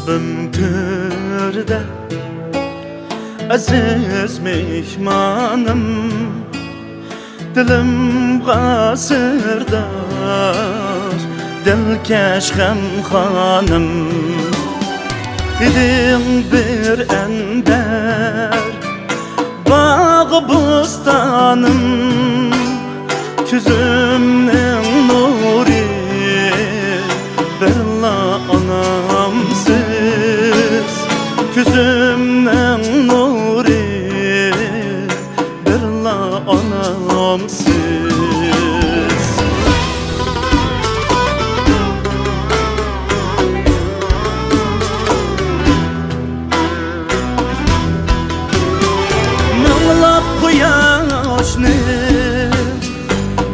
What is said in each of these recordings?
Kalbim pürde, aziz mehmanım, dilim qasırdaş, dilkeş hanım. Idin bir ender, bağ bostanım, tüzümün nuri, birla anamsız, tüzümün nuri, birla anamsız. Yaşını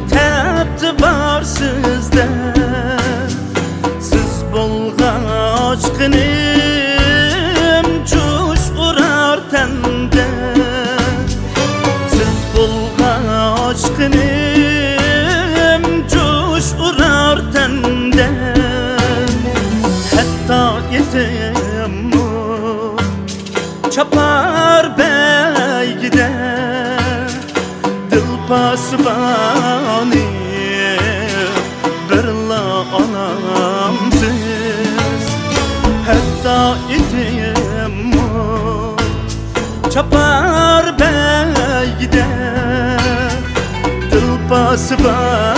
tepti var sizde, siz bulgaç kınim cuş urar tende, siz bulgaç kınim cuş urar tende. Hatta yetim çapar beygide pasbani, birla anamsız, hatta itim çapar beygide, dil pasbani.